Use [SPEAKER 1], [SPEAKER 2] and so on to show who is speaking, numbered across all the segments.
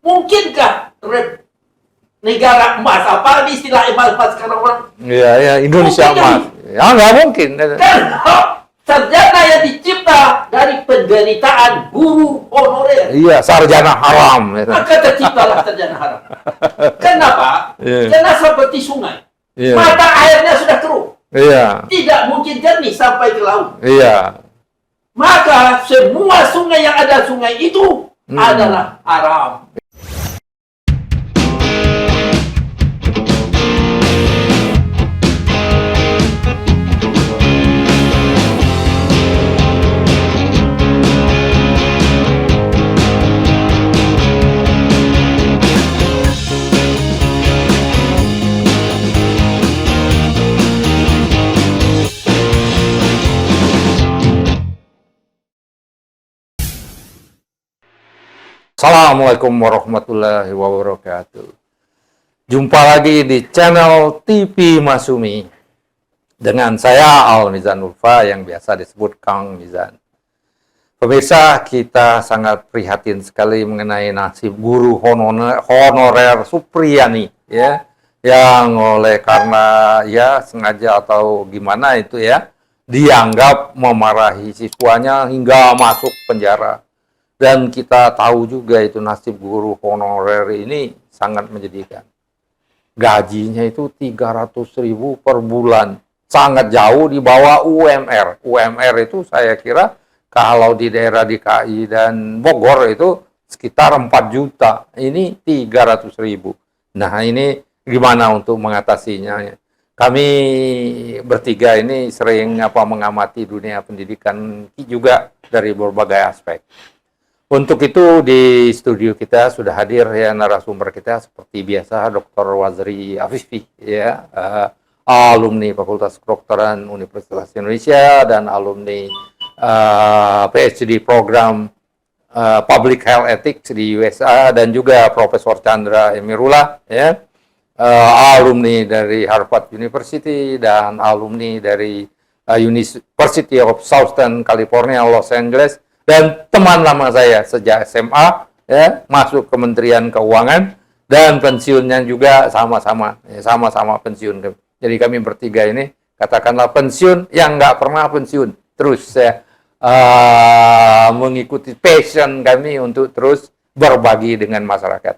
[SPEAKER 1] Mungkinkah negara emas, apa istilah emas sekarang orang?
[SPEAKER 2] Iya, ya, Indonesia emas. Ya, nggak mungkin.
[SPEAKER 1] Karena sarjana yang dicipta dari penderitaan guru honorer.
[SPEAKER 2] Iya, sarjana haram.
[SPEAKER 1] Maka terciptalah sarjana haram. Kenapa?
[SPEAKER 2] Iya.
[SPEAKER 1] Karena seperti sungai.
[SPEAKER 2] Iya.
[SPEAKER 1] Mata airnya sudah keruh.
[SPEAKER 2] Iya.
[SPEAKER 1] Tidak mungkin jernih sampai ke laut.
[SPEAKER 2] Iya.
[SPEAKER 1] Maka semua sungai yang ada sungai itu adalah haram.
[SPEAKER 2] Assalamualaikum warahmatullahi wabarakatuh. Jumpa lagi di channel TV Masumi dengan saya Al Mizan Ulfa yang biasa disebut Kang Mizan. Pemirsa, kita sangat prihatin sekali mengenai nasib guru honorer Supriyani ya, yang karena ya sengaja atau gimana itu ya dianggap memarahi siswanya hingga masuk penjara. Dan kita tahu juga itu nasib guru honorer ini sangat menyedihkan. Gajinya itu 300.000 per bulan. Sangat jauh di bawah UMR. UMR itu saya kira kalau di daerah DKI dan Bogor itu sekitar 4 juta. Ini 300.000. Nah ini gimana untuk mengatasinya? Kami bertiga ini sering mengamati dunia pendidikan juga dari berbagai aspek. Untuk itu di studio kita sudah hadir ya narasumber kita seperti biasa Dr. Wazri Afifi ya, alumni Fakultas Kedokteran Universitas Indonesia dan alumni PhD program Public Health Ethics di USA, dan juga Profesor Chandra Emirullah ya, alumni dari Harvard University dan alumni dari University of Southern California Los Angeles. Dan teman lama saya sejak SMA, ya, masuk Kementerian Keuangan, dan pensiunnya juga sama-sama pensiun. Jadi kami bertiga ini, katakanlah pensiun yang nggak pernah pensiun. Terus saya mengikuti passion kami untuk terus berbagi dengan masyarakat.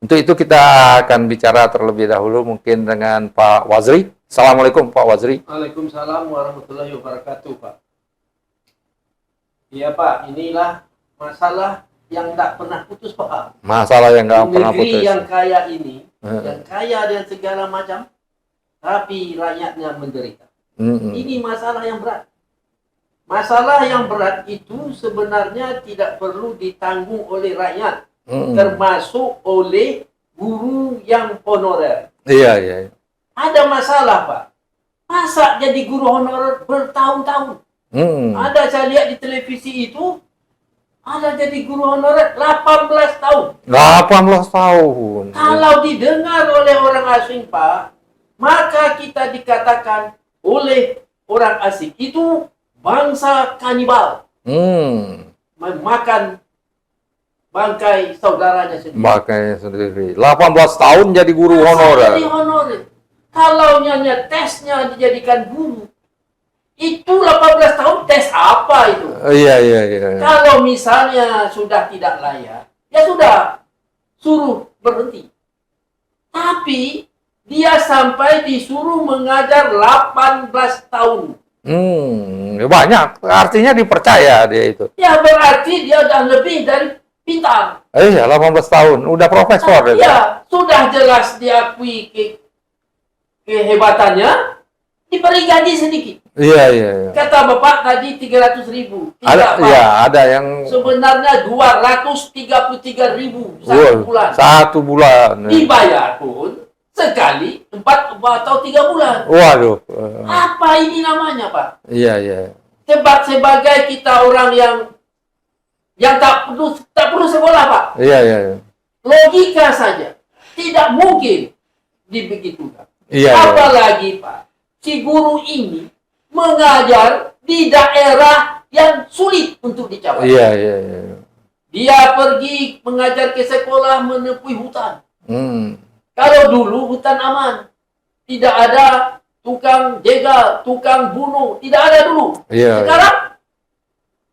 [SPEAKER 2] Untuk itu kita akan bicara terlebih dahulu mungkin dengan Pak Wazri. Assalamualaikum Pak Wazri.
[SPEAKER 1] Waalaikumsalam warahmatullahi wabarakatuh Pak. Iya Pak, inilah masalah yang tidak pernah putus Pak.
[SPEAKER 2] Masalah yang nggak pernah putus.
[SPEAKER 1] Negeri yang kaya ini, yang kaya dengan segala macam, tapi rakyatnya menderita. Ini masalah yang berat. Masalah yang berat itu sebenarnya tidak perlu ditanggung oleh rakyat, termasuk oleh guru yang honorer.
[SPEAKER 2] Iya.
[SPEAKER 1] Ada masalah Pak. Masa jadi guru honorer bertahun-tahun? Ada saya lihat di televisi itu, ada jadi guru honorer 18 tahun.
[SPEAKER 2] 18 tahun.
[SPEAKER 1] Kalau didengar oleh orang asing Pak, maka kita dikatakan oleh orang asing itu bangsa kanibal. Memakan bangkai saudaranya sendiri.
[SPEAKER 2] Bangkai sendiri. 18 tahun jadi guru honorer.
[SPEAKER 1] Jadi honorer. Kalau nyanyi tesnya dijadikan guru, itu 18 tahun tes apa itu?
[SPEAKER 2] Iya.
[SPEAKER 1] Kalau misalnya sudah tidak layak, ya sudah, suruh berhenti. Tapi dia sampai disuruh mengajar 18 tahun.
[SPEAKER 2] Banyak. Artinya dipercaya dia itu.
[SPEAKER 1] Ya berarti dia sudah lebih dari pintar.
[SPEAKER 2] Iya, 18 tahun. Udah profesor.
[SPEAKER 1] Ya, sudah jelas diakui kehebatannya, diberi gaji sedikit.
[SPEAKER 2] Iya.
[SPEAKER 1] Kata Bapak tadi 300.000.
[SPEAKER 2] Ada yang
[SPEAKER 1] sebenarnya 233.000 satu bulan.
[SPEAKER 2] Satu bulan.
[SPEAKER 1] Dibayar pun sekali 4 atau 3 bulan.
[SPEAKER 2] Waduh.
[SPEAKER 1] Apa ini namanya Pak?
[SPEAKER 2] Iya.
[SPEAKER 1] Sebagai kita orang yang tak perlu sekolah Pak.
[SPEAKER 2] Iya.
[SPEAKER 1] Logika saja. Tidak mungkin dibegitukan.
[SPEAKER 2] Iya.
[SPEAKER 1] Apalagi Pak, si guru ini mengajar di daerah yang sulit untuk dicapai.
[SPEAKER 2] Iya.
[SPEAKER 1] Dia pergi mengajar ke sekolah menepui hutan. Kalau dulu hutan aman, tidak ada tukang jegal, tukang bunuh, tidak ada dulu. Sekarang,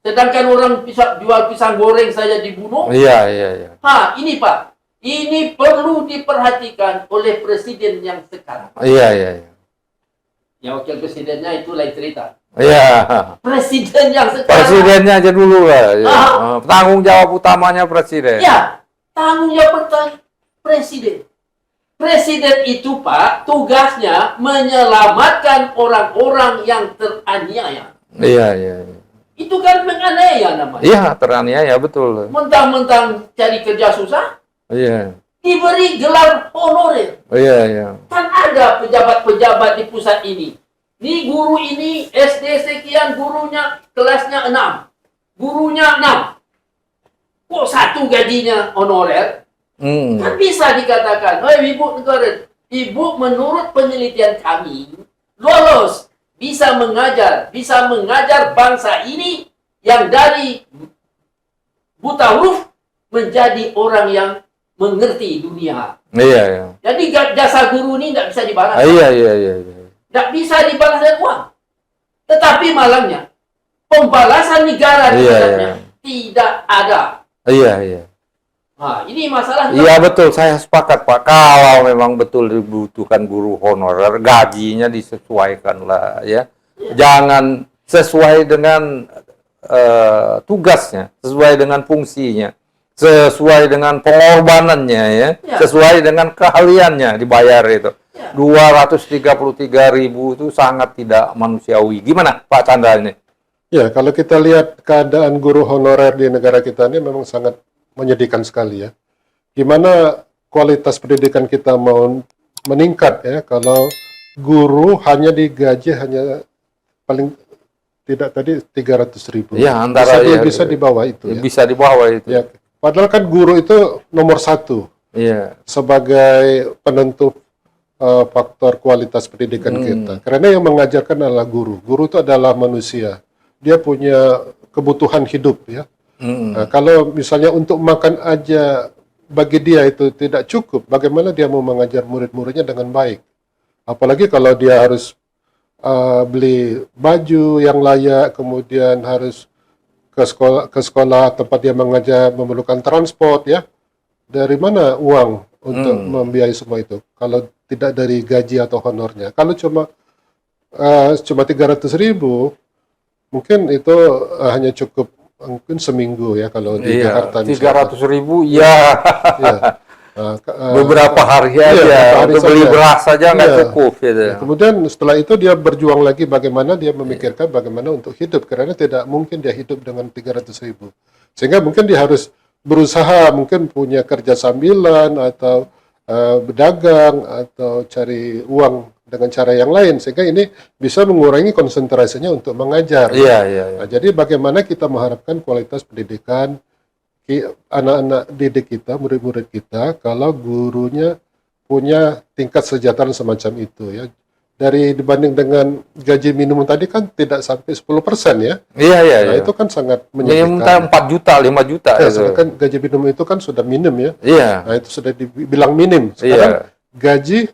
[SPEAKER 1] sedangkan orang jual pisang goreng saja dibunuh. Ini Pak, ini perlu diperhatikan oleh presiden yang sekarang. Yang wakil presidennya itu lain cerita. Presiden yang sekarang.
[SPEAKER 2] Presidennya aja dulu lah. Tanggung jawab utamanya presiden.
[SPEAKER 1] Tanggung jawab presiden. Presiden itu Pak, tugasnya menyelamatkan orang-orang yang teraniaya. Itu kan menganiaya namanya.
[SPEAKER 2] Teraniaya, betul.
[SPEAKER 1] Mentang-mentang cari kerja susah, diberi gelar honorer. Kan ada pejabat-pejabat di pusat ini. Nih guru ini SD sekian, gurunya kelasnya 6. Gurunya 6. Kok satu gajinya honorer? Kan bisa dikatakan, Ibu negara, Ibu menurut penelitian kami, lolos, bisa mengajar bangsa ini yang dari buta huruf menjadi orang yang mengerti dunia. Jadi jasa guru ini tidak bisa dibalas. Tidak bisa dibalas dengan uang. Tetapi malangnya, pembalasan negara tidak ada. Ini masalah.
[SPEAKER 2] Betul, saya sepakat Pak. Kalau memang betul dibutuhkan guru honorer, gajinya disesuaikan lah ya. Jangan sesuai dengan tugasnya, sesuai dengan fungsinya, sesuai dengan pengorbanannya ya, sesuai dengan keahliannya dibayar itu. 233.000 itu sangat tidak manusiawi. Gimana Pak Chandra ini?
[SPEAKER 3] Ya, kalau kita lihat keadaan guru honorer di negara kita ini memang sangat menyedihkan sekali ya. Gimana kualitas pendidikan kita mau meningkat ya kalau guru hanya digaji hanya paling tidak tadi 300.000.
[SPEAKER 2] Antara
[SPEAKER 3] bisa di bawah itu.
[SPEAKER 2] Bisa di bawah itu.
[SPEAKER 3] Padahal kan guru itu nomor 1 sebagai penentu faktor kualitas pendidikan kita. Karena yang mengajarkan adalah guru. Guru itu adalah manusia. Dia punya kebutuhan hidup ya. Kalau misalnya untuk makan aja bagi dia itu tidak cukup, bagaimana dia mau mengajar murid-muridnya dengan baik? Apalagi kalau dia harus beli baju yang layak, kemudian harus ke sekolah tempat dia mengajar, memerlukan transport ya. Dari mana uang untuk membiayai semua itu? Kalau tidak dari gaji atau honornya. Kalau cuma 300.000, mungkin itu hanya cukup mungkin seminggu ya kalau di Jakarta.
[SPEAKER 2] 300.000 beberapa hari aja untuk beli beras saja nggak cukup gitu.
[SPEAKER 3] Kemudian setelah itu dia berjuang lagi bagaimana dia memikirkan bagaimana untuk hidup, karena tidak mungkin dia hidup dengan 300.000, sehingga mungkin dia harus berusaha, mungkin punya kerja sambilan atau berdagang atau cari uang dengan cara yang lain, sehingga ini bisa mengurangi konsentrasinya untuk mengajar. Nah, jadi bagaimana kita mengharapkan kualitas pendidikan anak-anak didik kita, murid-murid kita, kalau gurunya punya tingkat kesejahteraan semacam itu ya. Dibanding dengan gaji minimum tadi kan tidak sampai 10% ya. Nah, itu kan sangat menyedihkan.
[SPEAKER 2] 4 juta, 5 juta.
[SPEAKER 3] Sedangkan gaji minimum itu kan sudah minim ya. Nah, itu sudah dibilang minim. Sekarang gaji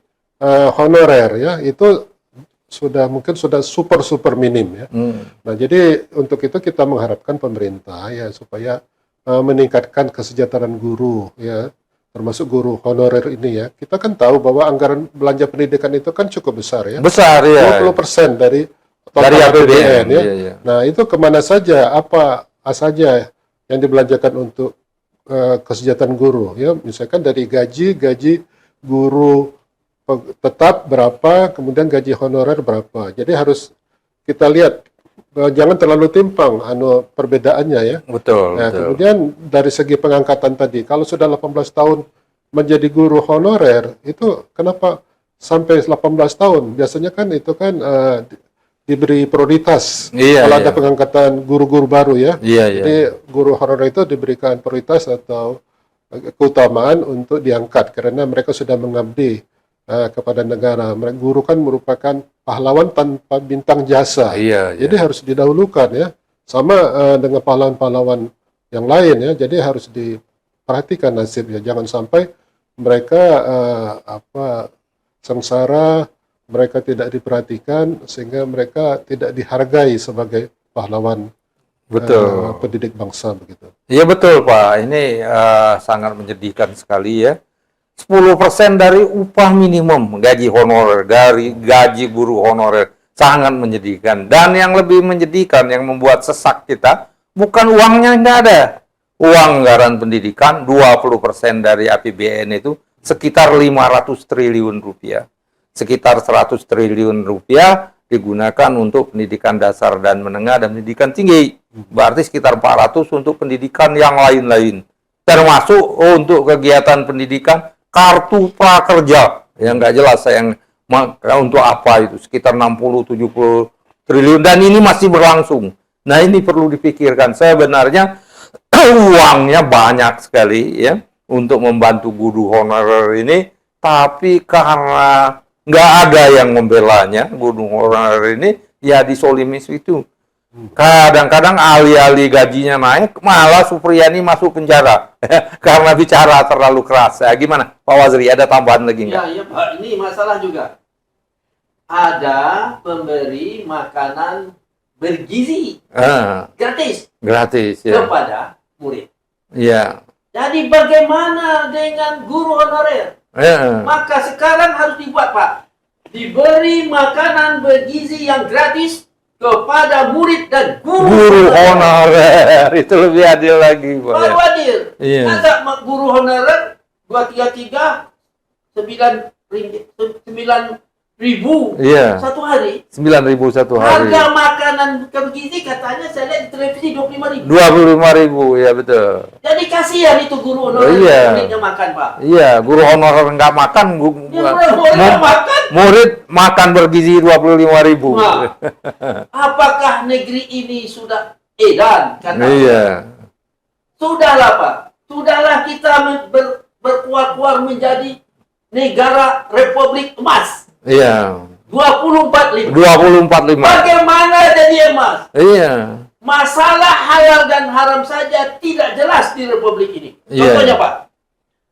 [SPEAKER 3] honorer ya itu mungkin sudah super minim ya. Nah, jadi untuk itu kita mengharapkan pemerintah ya supaya meningkatkan kesejahteraan guru ya, termasuk guru honorer ini ya. Kita kan tahu bahwa anggaran belanja pendidikan itu kan cukup besar ya. 20% dari total APBN ya. Nah, itu kemana saja, apa saja yang dibelanjakan untuk kesejahteraan guru ya. Misalkan dari gaji guru tetap berapa, kemudian gaji honorer berapa. Jadi harus kita lihat, jangan terlalu timpang perbedaannya ya.
[SPEAKER 2] Betul.
[SPEAKER 3] Kemudian dari segi pengangkatan tadi, kalau sudah 18 tahun menjadi guru honorer, itu kenapa sampai 18 tahun? Biasanya kan itu kan diberi prioritas kalau ada pengangkatan guru-guru baru ya. Jadi guru honorer itu diberikan prioritas atau keutamaan untuk diangkat karena mereka sudah mengabdi kepada negara. Guru kan merupakan pahlawan tanpa bintang jasa. Jadi harus didahulukan ya. Sama dengan pahlawan-pahlawan yang lain ya. Jadi harus diperhatikan nasibnya. Jangan sampai mereka sengsara, mereka tidak diperhatikan sehingga mereka tidak dihargai sebagai pahlawan pendidik bangsa begitu.
[SPEAKER 2] Iya betul Pak. Ini sangat menyedihkan sekali ya. 10% dari upah minimum gaji honorer, dari gaji guru honorer, sangat menyedihkan. Dan yang lebih menyedihkan, yang membuat sesak kita, bukan uangnya nggak ada. Uang anggaran pendidikan 20% dari APBN itu sekitar 500 triliun rupiah. Sekitar 100 triliun rupiah digunakan untuk pendidikan dasar dan menengah dan pendidikan tinggi. Berarti sekitar 400 untuk pendidikan yang lain-lain. Termasuk untuk kegiatan pendidikan kartu prakerja yang nggak jelas yang untuk apa itu sekitar 60-70 triliun dan ini masih berlangsung. Nah ini perlu dipikirkan. Sebenarnya uangnya banyak sekali ya untuk membantu guru honorer ini, tapi karena nggak ada yang membelanya guru honorer ini, ya disolimis itu. Kadang-kadang alih-alih gajinya naik, malah Supriyani masuk penjara karena bicara terlalu keras. Ya, gimana, Pak Waziri? Ada tambahan lagi nggak?
[SPEAKER 1] Ya, Pak. Ini masalah juga. Ada pemberi makanan bergizi gratis
[SPEAKER 2] ya.
[SPEAKER 1] kepada murid.
[SPEAKER 2] Iya.
[SPEAKER 1] Jadi bagaimana dengan guru honorer? Maka sekarang harus dibuat, Pak. Diberi makanan bergizi yang gratis kepada murid dan guru
[SPEAKER 2] honorer. Itu lebih adil lagi, Pak.
[SPEAKER 1] Baru adil.
[SPEAKER 2] Iya.
[SPEAKER 1] Masa guru honorer 233 9.000
[SPEAKER 2] iya.
[SPEAKER 1] satu hari.
[SPEAKER 2] 9.000 satu hari.
[SPEAKER 1] Harga makanan bergizi katanya saya lihat di televisi 25.000.
[SPEAKER 2] 25.000, ya betul.
[SPEAKER 1] Jadi kasihan itu guru honorer muridnya makan, Pak.
[SPEAKER 2] Iya, guru honorer nggak makan, murid makan bergizi 25.000.
[SPEAKER 1] Nah, apakah negeri ini sudah edan?
[SPEAKER 2] Iya.
[SPEAKER 1] Sudahlah, Pak. Sudahlah kita berkuar-kuar menjadi negara Republik Emas.
[SPEAKER 2] Iya.
[SPEAKER 1] 24/5. Bagaimana jadi emas?
[SPEAKER 2] Iya.
[SPEAKER 1] Masalah halal dan haram saja tidak jelas di Republik ini.
[SPEAKER 2] Iya.
[SPEAKER 1] Contohnya, Pak.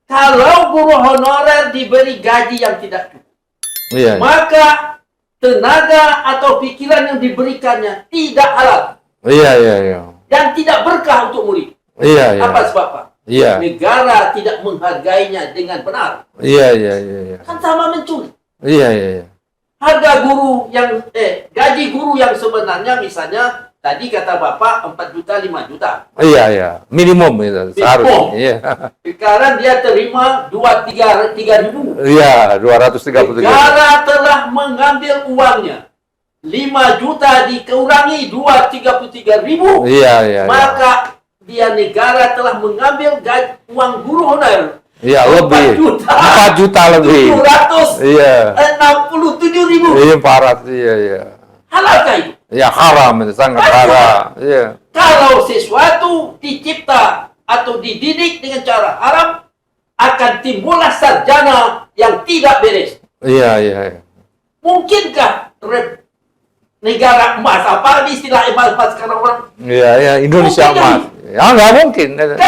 [SPEAKER 1] Kalau guru honorer diberi gaji yang tidak cukup,
[SPEAKER 2] iya.
[SPEAKER 1] maka tenaga atau pikiran yang diberikannya tidak halal.
[SPEAKER 2] Iya.
[SPEAKER 1] Dan tidak berkah untuk murid.
[SPEAKER 2] Iya.
[SPEAKER 1] Apa sebab, Pak?
[SPEAKER 2] Iya.
[SPEAKER 1] Negara tidak menghargainya dengan benar.
[SPEAKER 2] Iya.
[SPEAKER 1] Kan sama mencuri.
[SPEAKER 2] Iya.
[SPEAKER 1] Harga guru yang gaji guru yang sebenarnya misalnya tadi kata Bapak 4 juta 5 juta.
[SPEAKER 2] Iya. Minimum itu seharusnya. Iya.
[SPEAKER 1] Sekarang dia terima 2-3 ribu.
[SPEAKER 2] Iya, 233.
[SPEAKER 1] Negara telah mengambil uangnya. 5 juta dikurangi 233 ribu.
[SPEAKER 2] Iya.
[SPEAKER 1] Maka dia negara telah mengambil uang guru honorer.
[SPEAKER 2] Iya, lebih. 4 juta lebih.
[SPEAKER 1] 767.000.
[SPEAKER 2] Iya, 400. Iya.
[SPEAKER 1] Halalkah itu?
[SPEAKER 2] Ya, haram itu, sangat haram. Iya.
[SPEAKER 1] Kalau sesuatu dicipta atau dididik dengan cara haram, akan timbullah sarjana yang tidak beres.
[SPEAKER 2] Iya.
[SPEAKER 1] Mungkinkah negara emas, apa istilah emas sekarang orang?
[SPEAKER 2] Iya, Indonesia emas. Ya, nggak mungkin.
[SPEAKER 1] Karena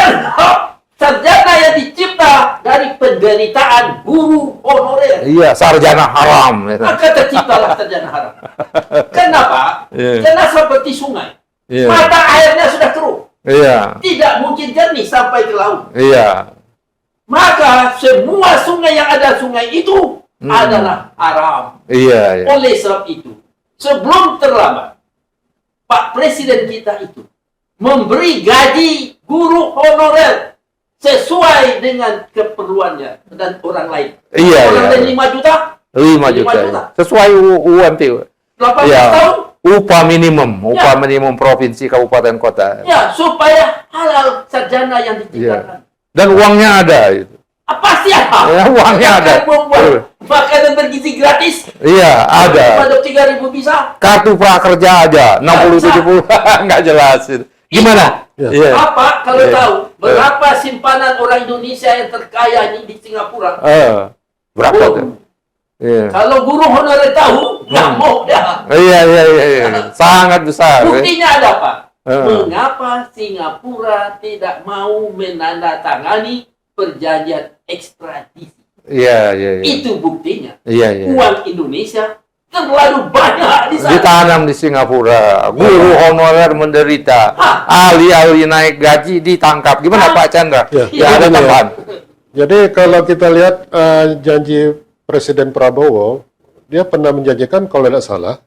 [SPEAKER 1] sarjana yang dicipta dari penderitaan guru honorer.
[SPEAKER 2] Iya, sarjana haram.
[SPEAKER 1] Maka terciptalah sarjana haram. Kenapa? Karena seperti sungai.
[SPEAKER 2] Iya.
[SPEAKER 1] Mata airnya sudah keruh.
[SPEAKER 2] Iya.
[SPEAKER 1] Tidak mungkin jernih sampai ke laut.
[SPEAKER 2] Iya.
[SPEAKER 1] Maka semua sungai yang ada sungai itu adalah haram.
[SPEAKER 2] Iya.
[SPEAKER 1] Oleh sebab itu, sebelum terlambat, Pak Presiden kita itu memberi gaji guru honorer sesuai dengan keperluannya dan orang lain.
[SPEAKER 2] Iya.
[SPEAKER 1] Orang lain 5 juta.
[SPEAKER 2] 5 juta. Sesuai UMP.
[SPEAKER 1] 18
[SPEAKER 2] ya.
[SPEAKER 1] tahun.
[SPEAKER 2] Upah minimum provinsi, kabupaten, kota.
[SPEAKER 1] Ya, supaya halal sarjana yang diciptakan.
[SPEAKER 2] Dan uangnya ada itu.
[SPEAKER 1] Pasti ada.
[SPEAKER 2] Ya, uangnya ada.
[SPEAKER 1] Makanan bergizi gratis.
[SPEAKER 2] Iya, ada.
[SPEAKER 1] 3.000 bisa.
[SPEAKER 2] Kartu prakerja ada, 60-70 nggak jelas itu. Gimana?
[SPEAKER 1] Iya. Apa kalau tahu berapa simpanan orang Indonesia yang terkaya ini di Singapura?
[SPEAKER 2] Berapa tuh? Iya.
[SPEAKER 1] Kalau guru honorer tahu, nggak mau dah.
[SPEAKER 2] Iya. Sangat besar.
[SPEAKER 1] Buktinya ada, Pak. Mengapa Singapura tidak mau menandatangani perjanjian ekstradisi? Itu buktinya. Uang Indonesia terlalu banyak di sana.
[SPEAKER 2] Ditanam di Singapura. Guru honorer menderita. Ahli-ahli naik gaji ditangkap. Gimana Pak Chandra? Ya, ada tambahan.
[SPEAKER 3] Jadi kalau kita lihat janji Presiden Prabowo, dia pernah menjanjikan kalau tidak salah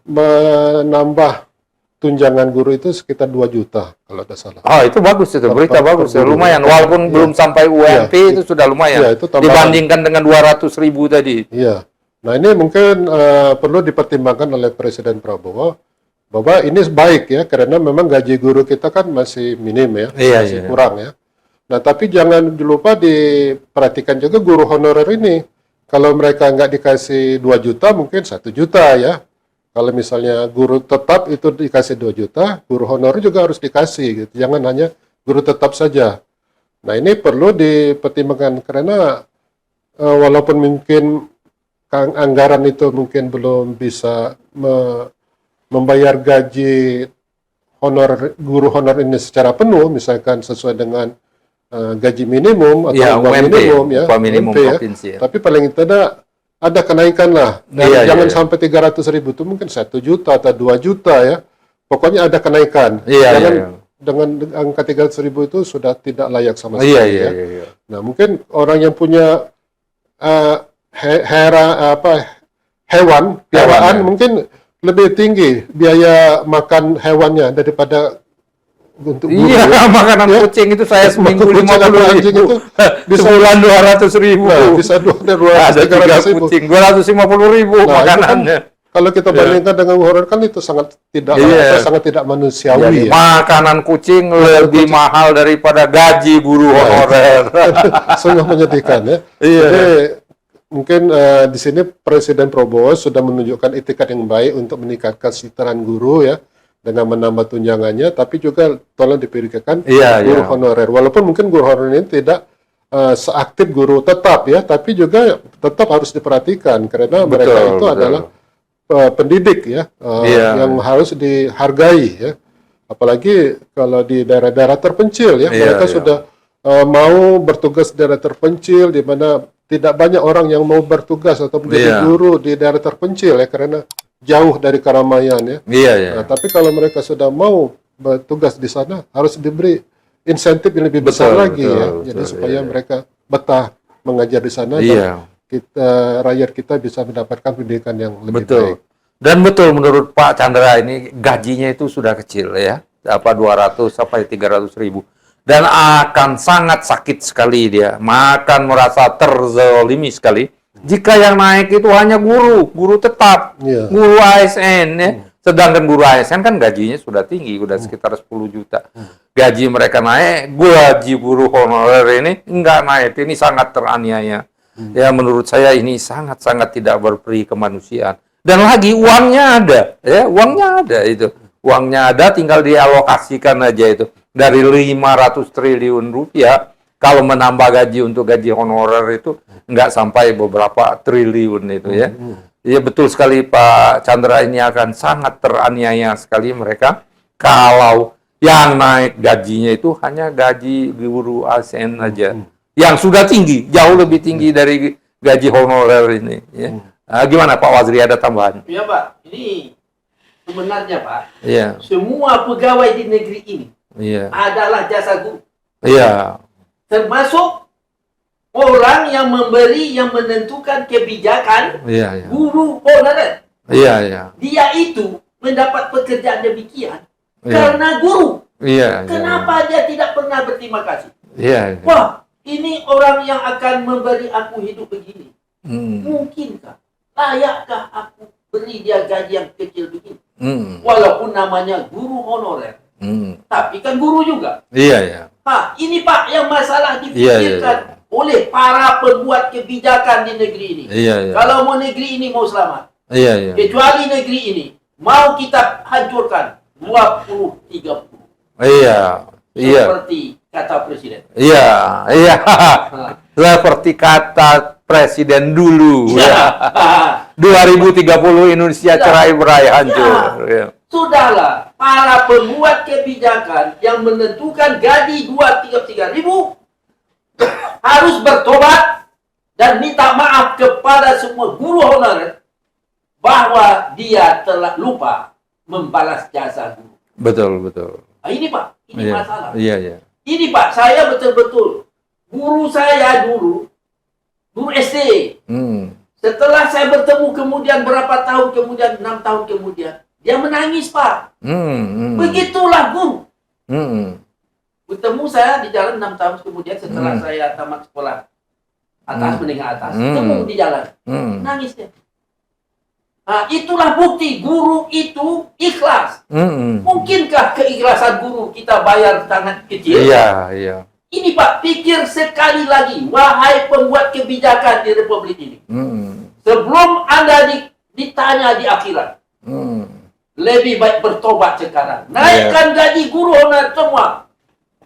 [SPEAKER 3] menambah tunjangan guru itu sekitar 2 juta kalau tidak salah.
[SPEAKER 2] Itu bagus itu, berita bagus ya, lumayan. Walaupun belum sampai UMP itu sudah lumayan.
[SPEAKER 3] Itu
[SPEAKER 2] dibandingkan dengan 200.000 tadi.
[SPEAKER 3] Iya. Nah ini mungkin perlu dipertimbangkan oleh Presiden Prabowo bahwa ini baik ya, karena memang gaji guru kita kan masih minim ya, masih kurang ya. Nah tapi jangan lupa diperhatikan juga guru honorer ini. Kalau mereka nggak dikasih 2 juta, mungkin 1 juta ya. Kalau misalnya guru tetap itu dikasih 2 juta, guru honorer juga harus dikasih gitu. Jangan hanya guru tetap saja. Nah ini perlu dipertimbangkan karena walaupun mungkin anggaran itu mungkin belum bisa membayar gaji guru honorer ini secara penuh, misalkan sesuai dengan gaji minimum atau upah minimum ya,
[SPEAKER 2] upah minimum provinsi.
[SPEAKER 3] Tapi paling tidak ada kenaikan lah. Jangan sampai 300.000 itu mungkin 1 juta atau 2 juta ya. Pokoknya ada kenaikan. Dengan angka 300.000 itu sudah tidak layak sama sekali ya. Nah mungkin orang yang punya hewan piaraan mungkin lebih tinggi biaya makan hewannya daripada untuk guru.
[SPEAKER 2] Makanan kucing itu saya seminggu 50.000. Sebulan 200.000.
[SPEAKER 3] Bisa 200.000.
[SPEAKER 2] Ada 3 kucing 250.000 makanannya.
[SPEAKER 3] Kalau kita bandingkan dengan honorer kan itu sangat tidak manusiawi.
[SPEAKER 2] Jadi, makanan kucing lebih mahal daripada gaji guru honorer.
[SPEAKER 3] Sungguh menyedihkan ya. Jadi mungkin di sini Presiden Prabowo sudah menunjukkan itikat yang baik untuk meningkatkan kesejahteraan guru ya, dengan menambah tunjangannya, tapi juga tolong dipikirkan guru honorer. Walaupun mungkin guru honorer ini tidak seaktif guru tetap ya, tapi juga tetap harus diperhatikan karena mereka itu adalah pendidik ya, yang harus dihargai ya. Apalagi kalau di daerah-daerah terpencil ya, mereka sudah mau bertugas di daerah terpencil di mana tidak banyak orang yang mau bertugas atau menjadi guru di daerah terpencil ya, karena jauh dari keramaian ya. Nah, tapi kalau mereka sudah mau bertugas di sana harus diberi insentif yang lebih besar lagi ya. Jadi supaya mereka betah mengajar di sana dan rakyat kita bisa mendapatkan pendidikan yang lebih baik.
[SPEAKER 2] Dan betul menurut Pak Chandra ini gajinya itu sudah kecil ya, 200 sampai 300.000. Dan akan sangat sakit sekali dia, akan merasa terzalimi sekali jika yang naik itu hanya guru tetap, guru ASN ya. Sedangkan guru ASN kan gajinya sudah tinggi, sudah sekitar 10 juta. Gaji mereka naik, gaji guru honorer ini enggak naik. Ini sangat teraniaya. Ya menurut saya ini sangat-sangat tidak berperi kemanusiaan. Dan lagi uangnya ada, ya uangnya ada itu. Uangnya ada, tinggal dialokasikan aja itu. Dari 500 triliun rupiah, kalau menambah gaji untuk gaji honorer itu nggak sampai beberapa triliun itu ya. Iya betul sekali Pak Chandra, ini akan sangat teraniaya sekali mereka kalau yang naik gajinya itu hanya gaji guru ASN aja. Yang sudah tinggi, jauh lebih tinggi dari gaji honorer ini. Ya. Nah, gimana Pak Waziri, ada tambahan?
[SPEAKER 1] Ya Pak, ini sebenarnya Pak, semua pegawai di negeri ini adalah jasa guru. Termasuk orang yang memberi, yang menentukan kebijakan guru honorer. Dia itu mendapat pekerjaan demikian karena guru. Kenapa dia tidak pernah berterima kasih? Wah, ini orang yang akan memberi aku hidup begini. Mungkinkah? Layakkah aku beri dia gaji yang kecil begini? Walaupun namanya guru honorer. Tapi kan guru juga. Ini Pak yang masalah dipikirkan oleh para pembuat kebijakan di negeri ini. Kalau mau negeri ini mau selamat. Kecuali negeri ini mau kita hancurkan 20-30. Seperti kata Presiden.
[SPEAKER 2] Seperti kata Presiden dulu. 2030 Indonesia cerai berai hancur.
[SPEAKER 1] Sudahlah, para pembuat kebijakan yang menentukan gaji 2-3 ribu harus bertobat dan minta maaf kepada semua guru honorer bahwa dia telah lupa membalas jasa guru.
[SPEAKER 2] Betul, betul.
[SPEAKER 1] Nah, ini Pak, ini masalah.
[SPEAKER 2] Iya, iya.
[SPEAKER 1] Ini Pak, saya betul-betul guru saya dulu, guru SD. Setelah saya bertemu kemudian berapa tahun kemudian, 6 tahun kemudian, dia menangis Pak. Begitulah guru. Bertemu saya di jalan 6 tahun kemudian setelah saya tamat sekolah atas menengah atas, ketemu di jalan, nangis dia. Nah, itulah bukti guru itu ikhlas. Mungkinkah keikhlasan guru kita bayar sangat kecil?
[SPEAKER 2] Iya, iya.
[SPEAKER 1] Ini Pak, pikir sekali lagi, wahai pembuat kebijakan di Republik ini. Sebelum Anda ditanya di akhirat, lebih baik bertobat sekarang. Naikkan gaji guru honorer semua.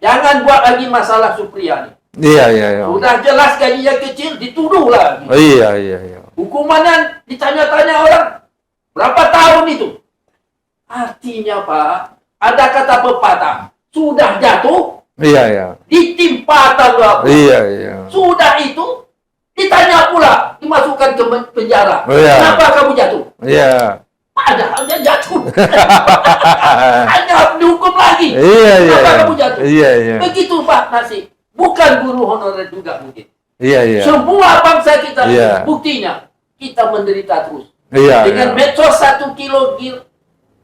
[SPEAKER 1] Jangan buat lagi masalah Supriyadi.
[SPEAKER 2] Iya, iya, iya.
[SPEAKER 1] Sudah jelas gajinya kecil, dituduh lagi.
[SPEAKER 2] Iya, iya, iya.
[SPEAKER 1] Hukumannya ditanya-tanya orang, berapa tahun itu? Artinya Pak, ada kata pepatah, sudah jatuh,
[SPEAKER 2] iya, iya.
[SPEAKER 1] ditimpa tangga.
[SPEAKER 2] Iya, iya.
[SPEAKER 1] Sudah itu, ditanya pula, dimasukkan ke penjara.
[SPEAKER 2] Iya.
[SPEAKER 1] Kenapa kamu jatuh?
[SPEAKER 2] Iya.
[SPEAKER 1] Padahal dia jatuh. Hanya dihukum lagi.
[SPEAKER 2] Iya, iya.
[SPEAKER 1] Kenapa kamu jatuh?
[SPEAKER 2] Iya, iya.
[SPEAKER 1] Begitu Pak nasib. Bukan guru honorer juga mungkin.
[SPEAKER 2] Iya, iya.
[SPEAKER 1] Semua bangsa kita,
[SPEAKER 2] Iya.
[SPEAKER 1] buktinya, kita menderita terus.
[SPEAKER 2] Iya,
[SPEAKER 1] Dengan
[SPEAKER 2] iya.
[SPEAKER 1] medsos 1 kilo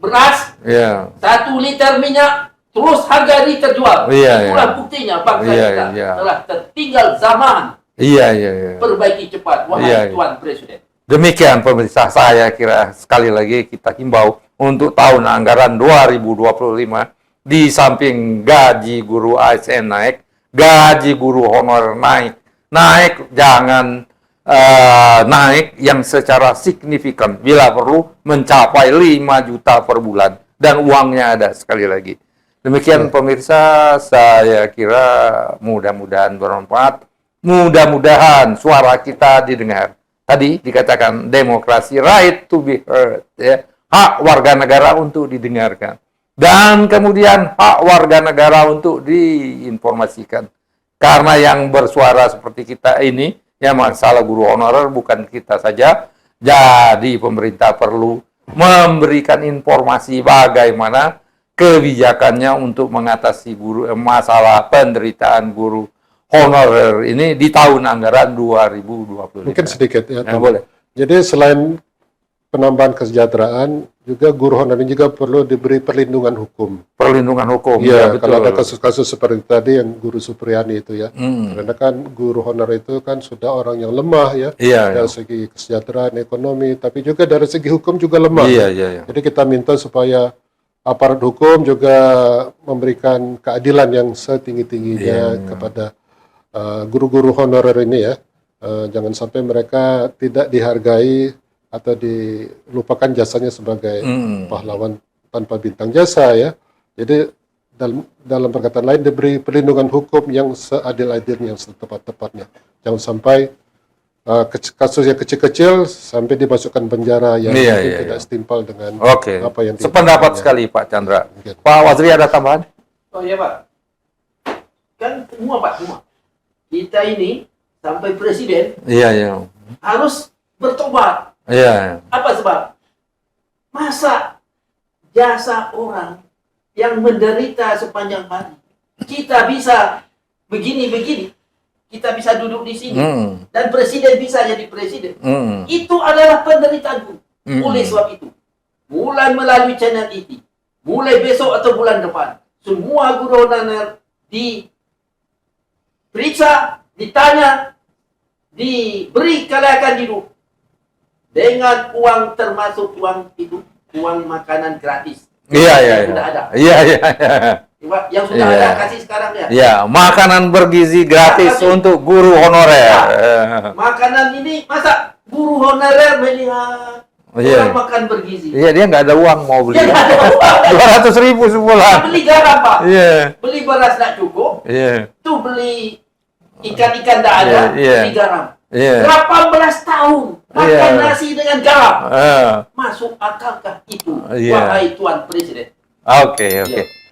[SPEAKER 1] beras,
[SPEAKER 2] Iya.
[SPEAKER 1] 1 liter minyak, terus harga ini terjual.
[SPEAKER 2] Iya,
[SPEAKER 1] Itulah
[SPEAKER 2] iya.
[SPEAKER 1] buktinya bangsa
[SPEAKER 2] Iya,
[SPEAKER 1] kita
[SPEAKER 2] iya.
[SPEAKER 1] telah tertinggal zaman.
[SPEAKER 2] Iya, iya, iya.
[SPEAKER 1] Perbaiki cepat, wahai
[SPEAKER 2] Iya, iya.
[SPEAKER 1] Tuan Presiden.
[SPEAKER 2] Demikian pemirsa, saya kira sekali lagi kita himbau untuk tahun anggaran 2025 di samping gaji guru ASN naik, gaji guru honorer naik jangan naik yang secara signifikan, bila perlu mencapai 5 juta per bulan dan uangnya ada sekali lagi. Demikian pemirsa, saya kira mudah-mudahan bermanfaat, mudah-mudahan suara kita didengar. Tadi dikatakan demokrasi, right to be heard, ya, hak warga negara untuk didengarkan, dan kemudian hak warga negara untuk diinformasikan. Karena yang bersuara seperti kita ini, ya masalah guru honorer bukan kita saja, jadi pemerintah perlu memberikan informasi bagaimana kebijakannya untuk mengatasi masalah penderitaan guru honorer ini di tahun anggaran 2025.
[SPEAKER 3] Mungkin sedikit ya.
[SPEAKER 2] Boleh.
[SPEAKER 3] Jadi selain penambahan kesejahteraan, juga guru honorer ini juga perlu diberi perlindungan hukum.
[SPEAKER 2] Perlindungan hukum.
[SPEAKER 3] Iya,
[SPEAKER 2] ya,
[SPEAKER 3] kalau
[SPEAKER 2] betul.
[SPEAKER 3] ada kasus-kasus seperti tadi yang guru Supriyani itu ya. Karena kan guru honorer itu kan sudah orang yang lemah ya.
[SPEAKER 2] Iya,
[SPEAKER 3] dari segi kesejahteraan ekonomi, tapi juga dari segi hukum juga lemah.
[SPEAKER 2] Iya, iya, iya.
[SPEAKER 3] Jadi kita minta supaya aparat hukum juga memberikan keadilan yang setinggi-tingginya kepada guru-guru honorer ini ya. Jangan sampai mereka tidak dihargai atau dilupakan jasanya sebagai pahlawan tanpa bintang jasa ya. Jadi dalam perkataan lain diberi perlindungan hukum yang seadil-adilnya, yang setepat-tepatnya. Jangan sampai kasus yang kecil-kecil sampai dimasukkan penjara yang tidak setimpal dengan apa yang
[SPEAKER 2] sependapat sekali Pak Chandra. Pak Wazri ada tambahan?
[SPEAKER 1] Oh iya Pak, kan semua Pak, semua kita ini sampai presiden harus bertobat. Apa sebab? Masa jasa orang yang menderita sepanjang hari kita bisa begini-begini, kita bisa duduk di sini dan presiden bisa jadi presiden. Itu adalah penderitaan guru. Oleh sebab itu, mulai melalui channel ini, mulai besok atau bulan depan, semua guru honorer diperiksa, ditanya, diberi kelayakan hidup dengan uang, termasuk uang hidup, uang makanan gratis. Sudah ada. Yang sudah ada kasih sekarang ya.
[SPEAKER 2] Ya, makanan bergizi gratis untuk guru honorer.
[SPEAKER 1] Makanan ini masa guru honorer melihat orang makan bergizi?
[SPEAKER 2] Iya, dia nggak ada uang mau beli.
[SPEAKER 1] Dia nggak ada uang.
[SPEAKER 2] 200.000 sebulan.
[SPEAKER 1] Beli garam Pak. Beli beras nggak cukup. Tuh beli ikan-ikan nggak ada. Beli garam. 18 tahun makan nasi dengan garam. Masuk akalkah itu, wahai Tuan Presiden?
[SPEAKER 2] Oke.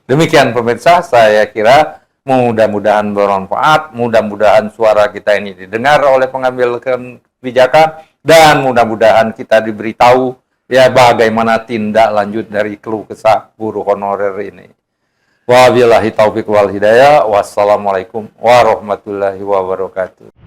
[SPEAKER 2] Demikian pemirsa, saya kira mudah-mudahan bermanfaat, mudah-mudahan suara kita ini didengar oleh pengambil kebijakan, dan mudah-mudahan kita diberitahu ya bagaimana tindak lanjut dari keluh kesah guru honorer ini. Wabillahi taufiq wal hidayah. Wassalamualaikum warahmatullahi wabarakatuh.